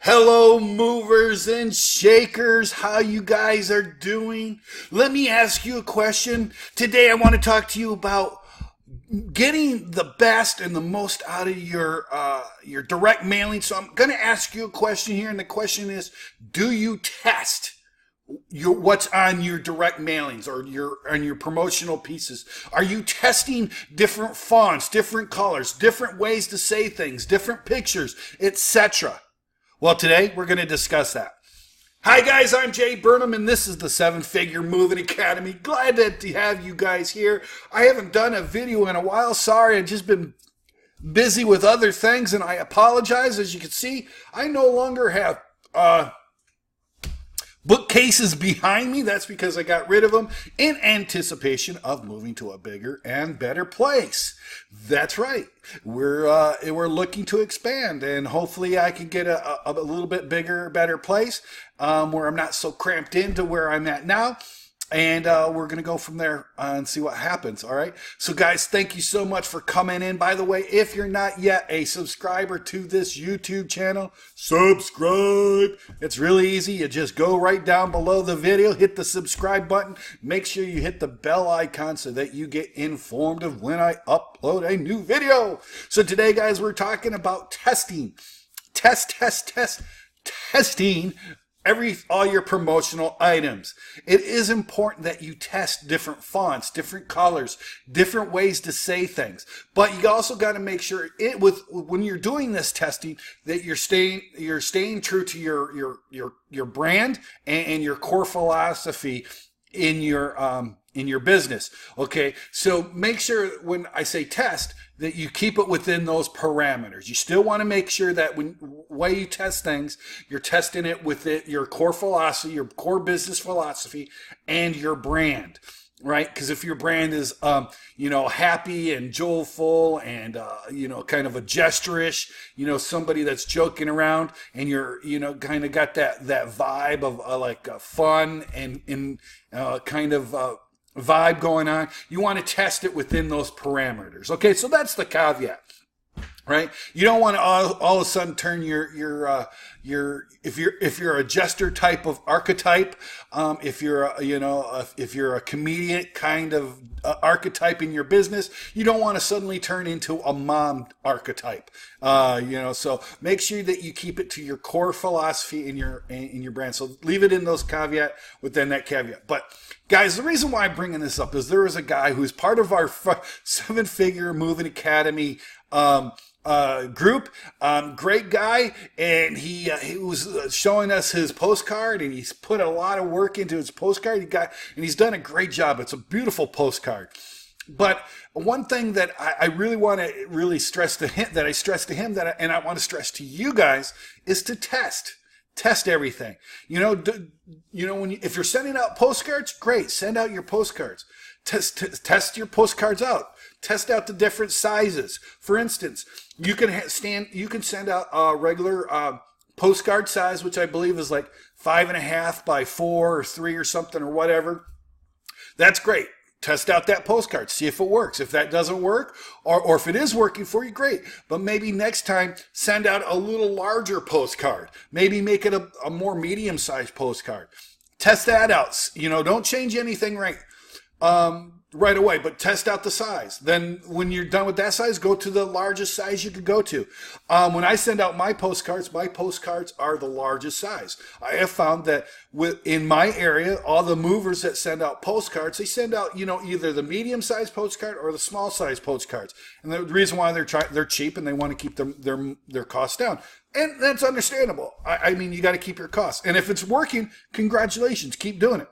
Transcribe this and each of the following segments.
Hello, movers and shakers. How you guys are doing? Let me ask you a question. Today, I want to talk to you about getting the best and the most out of your direct mailing. So I'm going to ask you a question here, and the question is: do you test what's on your direct mailings or your promotional pieces? Are you testing different fonts, different colors, different ways to say things, different pictures, etc.? Well, today we're going to discuss that. Hi guys, I'm Jay Burnham and this is the Seven Figure Moving Academy. Glad to have you guys here. I haven't done a video in a while. Sorry, I've just been busy with other things and I apologize. As you can see, I no longer have bookcases behind me. That's because I got rid of them in anticipation of moving to a bigger and better place. That's right. We're looking to expand, and hopefully I can get a little bit bigger, better place where I'm not so cramped into where I'm at now. And we're going to go from there and see what happens. All right. So, guys, thank you so much for coming in. By the way, if you're not yet a subscriber to this YouTube channel, subscribe. It's really easy. You just go right down below the video, hit the subscribe button. Make sure you hit the bell icon so that you get informed of when I upload a new video. So today, guys, we're talking about testing. Testing all your promotional items. It is important that you test different fonts, different colors, different ways to say things. But you also got to make sure when you're doing this testing that you're staying true to your brand and your core philosophy in your business. Okay, so make sure when I say test that you keep it within those parameters. You still want to make sure that when way you test things, you're testing it with your core philosophy, your core business philosophy, and your brand. Right? Because if your brand is, happy and joyful and, kind of a gesture-ish, somebody that's joking around and you're, kind of got that vibe of fun and kind of vibe going on, you want to test it within those parameters. Okay, so that's the caveat. Right? You don't want to all of a sudden turn your if you're a jester type of archetype, if you're a comedian kind of archetype in your business, you don't want to suddenly turn into a mom archetype. So make sure that you keep it to your core philosophy in your brand. So leave it in those caveat within that caveat. But guys, the reason why I'm bringing this up is there is a guy who's part of our Seven Figure Moving Academy group, great guy, and he was showing us his postcard, and he's put a lot of work into his postcard. And he's done a great job. It's a beautiful postcard. But one thing that I really want to stress to him, and I want to stress to you guys, is to test everything. If you're sending out postcards, great, send out your postcards. Test your postcards out. Test out the different sizes. For instance, you can send out a regular postcard size, which I believe is like 5.5 by 4 or 3 or something or whatever. That's great. Test out that postcard. See if it works. If that doesn't work, or if it is working for you, great. But maybe next time, send out a little larger postcard. Maybe make it a more medium-sized postcard. Test that out. Don't change anything right away, but test out the size. Then when you're done with that size, go to the largest size you could go to. When I send out my postcards are the largest size. I have found that in my area, all the movers that send out postcards, they send out, either the medium size postcard or the small size postcards. And the reason why they're cheap and they want to keep their costs down. And that's understandable. I mean, you got to keep your costs. And if it's working, congratulations, keep doing it.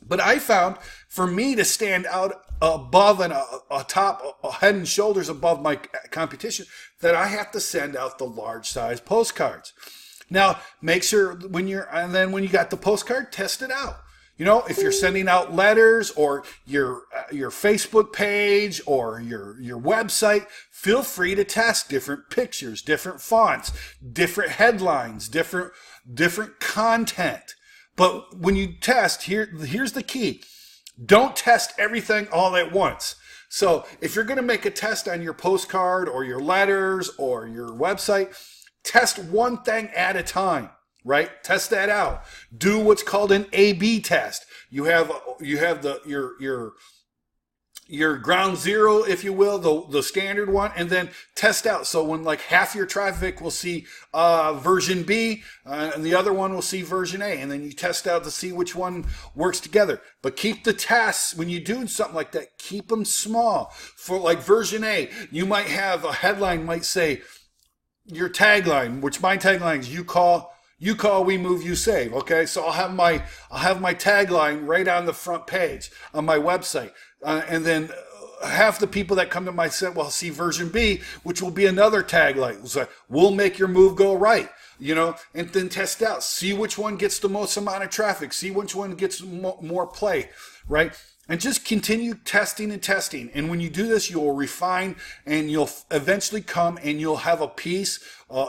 But I found for me to stand out above and head and shoulders above my competition, that I have to send out the large size postcards. Now, make sure when you got the postcard, test it out. If you're sending out letters or your Facebook page or your website, feel free to test different pictures, different fonts, different headlines, different content. But when you test, here's the key. Don't test everything all at once. So if you're going to make a test on your postcard or your letters or your website, Test one thing at a time, right? Test that out. Do what's called an A/B test. You have your ground zero, if you will, the standard one, and then test out. So when like half your traffic will see version B, and the other one will see version A, and then you test out to see which one works together. But keep the tests, when you're doing something like that, keep them small. For like version A, you might have a headline might say your tagline, which my tagline is you call, we move, you save. Okay, so I'll have my tagline right on the front page on my website, and then half the people that come to my site will see version B, which will be another tagline. So we'll make your move go right, and then test out, see which one gets the most amount of traffic, see which one gets more play, right? And just continue testing and testing. And when you do this, you'll refine, and you'll eventually come and you'll have a piece,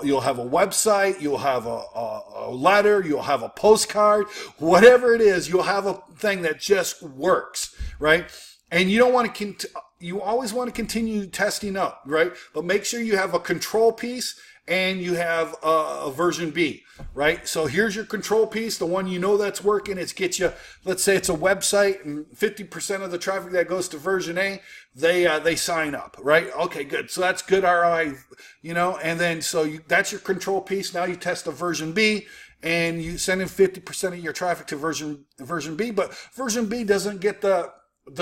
you'll have a website, you'll have a letter, you'll have a postcard, whatever it is, you'll have a thing that just works, right? And you don't want to, you always want to continue testing up, right? But make sure you have a control piece and you have a version B, right? So here's your control piece, the one that's working. It's get you, let's say it's a website, and 50% of the traffic that goes to version A, they sign up, right? Okay, good. So that's good ROI, and then that's your control piece. Now you test a version B, and you send in 50% of your traffic to version B, but version B doesn't get the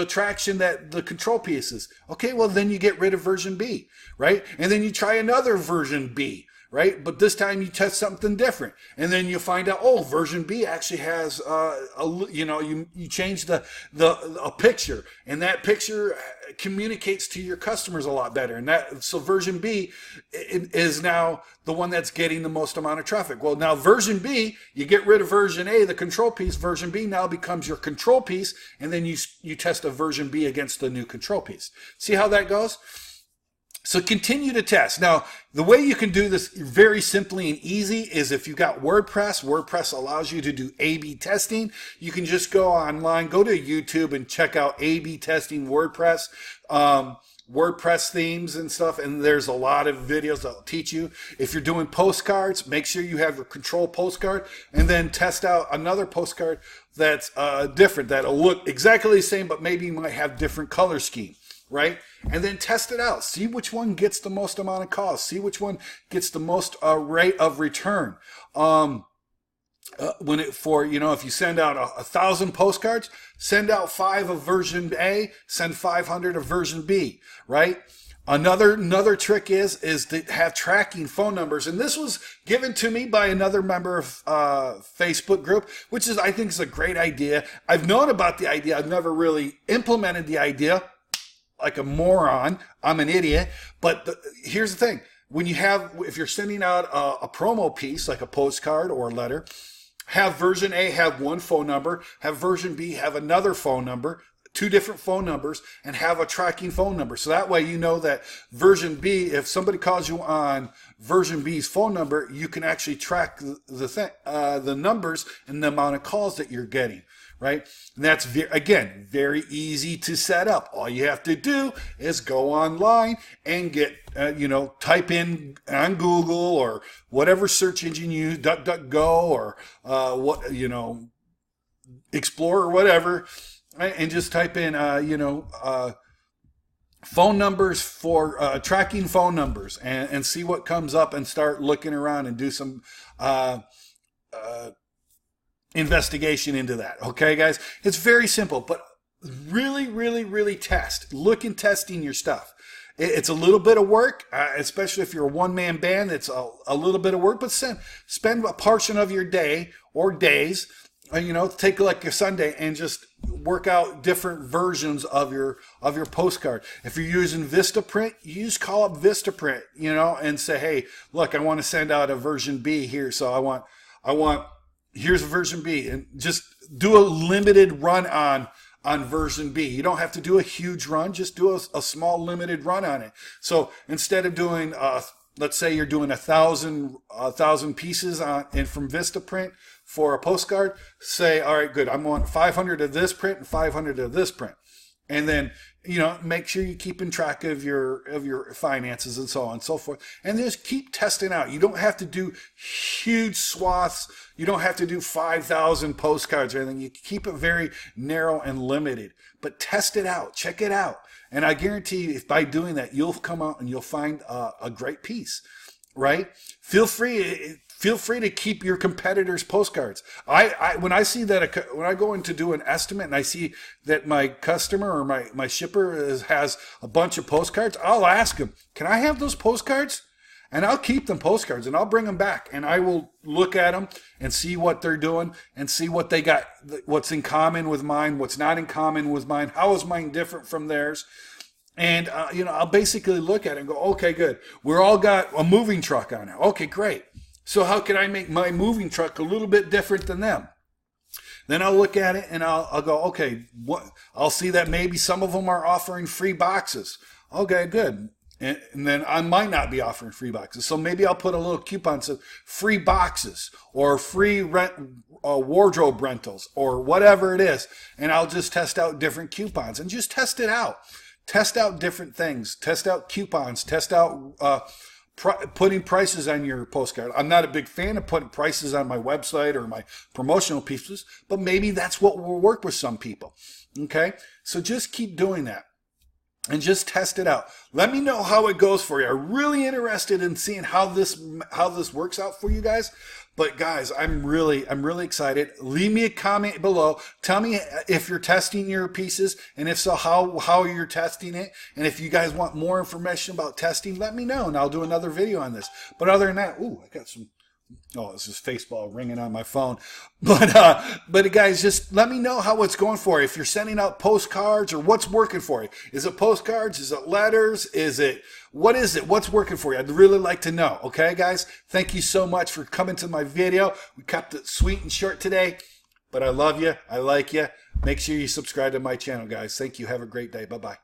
traction that the control piece is. Okay, well then you get rid of version B, right? And then you try another version B, right? But this time you test something different, and then you find out, oh, version B actually has you change a picture, and that picture communicates to your customers a lot better, and so version B is now the one that's getting the most amount of traffic. Well, now version B, you get rid of version A, the control piece. Version B now becomes your control piece, and then you test a version B against the new control piece. See how that goes? So continue to test. Now, the way you can do this very simply and easy is if you've got WordPress. WordPress allows you to do A/B testing. You can just go online, go to YouTube and check out A/B testing WordPress, WordPress themes and stuff. And there's a lot of videos that'll teach you. If you're doing postcards, make sure you have your control postcard, and then test out another postcard that's different, that'll look exactly the same, but maybe you might have different color scheme. Right? And then test it out. See which one gets the most amount of calls. See which one gets the most rate of return. If you send out 1,000 postcards, send out 5 of version A, send 500 of version B, right? Another trick is to have tracking phone numbers. And this was given to me by another member of Facebook group, which I think is a great idea. I've known about the idea. I've never really implemented the idea. Like a moron, I'm an idiot. But here's the thing: if you're sending out a promo piece like a postcard or a letter, have version A have one phone number, have version B have another phone number, 2 different phone numbers, and have a tracking phone number. So that way you know that version B, if somebody calls you on version B's phone number, you can actually track the numbers and the amount of calls that you're getting. Right? And that's, again, very easy to set up. All you have to do is go online and type in on Google or whatever search engine you use, DuckDuckGo or Explorer or whatever, right? And just type in, phone numbers for tracking phone numbers, and see what comes up, and start looking around and do some investigation into that. Okay, guys, it's very simple, but really, really, really look in testing your stuff. It's a little bit of work, especially if you're a one-man band. It's a little bit of work, but spend a portion of your day or days, take like a Sunday and just work out different versions of your postcard. If you're using Vistaprint, call up Vistaprint, and say, hey, look, I want to send out a version B here, so I want here's version B, and just do a limited run on version B. You don't have to do a huge run, just do a small limited run on it. So instead of doing, let's say you're doing 1,000 pieces and from Vistaprint for a postcard, say, all right, good, I want 500 of this print and 500 of this print. And then, make sure you're keeping track of your finances and so on and so forth. And just keep testing out. You don't have to do huge swaths. You don't have to do 5,000 postcards or anything. You keep it very narrow and limited. But test it out. Check it out. And I guarantee you, if by doing that, you'll come out and you'll find a great piece, right? Feel free to keep your competitors' postcards. When I see that, when I go in to do an estimate and I see that my customer or my shipper has a bunch of postcards, I'll ask them, can I have those postcards? And I'll keep them postcards and I'll bring them back and I will look at them and see what they're doing and see what they got, what's in common with mine, what's not in common with mine, how is mine different from theirs. And, I'll basically look at it and go, okay, good. We're all got a moving truck on it. Okay, great. So how can I make my moving truck a little bit different than them? Then I'll look at it and I'll go, okay, I'll see that maybe some of them are offering free boxes. Okay, good. And then I might not be offering free boxes. So maybe I'll put a little coupon that says free boxes or free wardrobe rentals or whatever it is. And I'll just test out different coupons and just test it out. Test out different things. Test out coupons. Test out putting prices on your postcard. I'm not a big fan of putting prices on my website or my promotional pieces, but maybe that's what will work with some people. Okay? So just keep doing that. And just test it out. Let me know how it goes for you. I'm really interested in seeing how this works out for you guys. But guys, I'm really excited. Leave me a comment below. Tell me if you're testing your pieces, and if so, how you're testing it. And if you guys want more information about testing, let me know, and I'll do another video on this. But other than that, I got some. Oh, this is Faceball ringing on my phone. But guys, just let me know how it's going for you. If you're sending out postcards or what's working for you. Is it postcards? Is it letters? What is it? What's working for you? I'd really like to know. Okay, guys? Thank you so much for coming to my video. We kept it sweet and short today, but I love you. I like you. Make sure you subscribe to my channel, guys. Thank you. Have a great day. Bye-bye.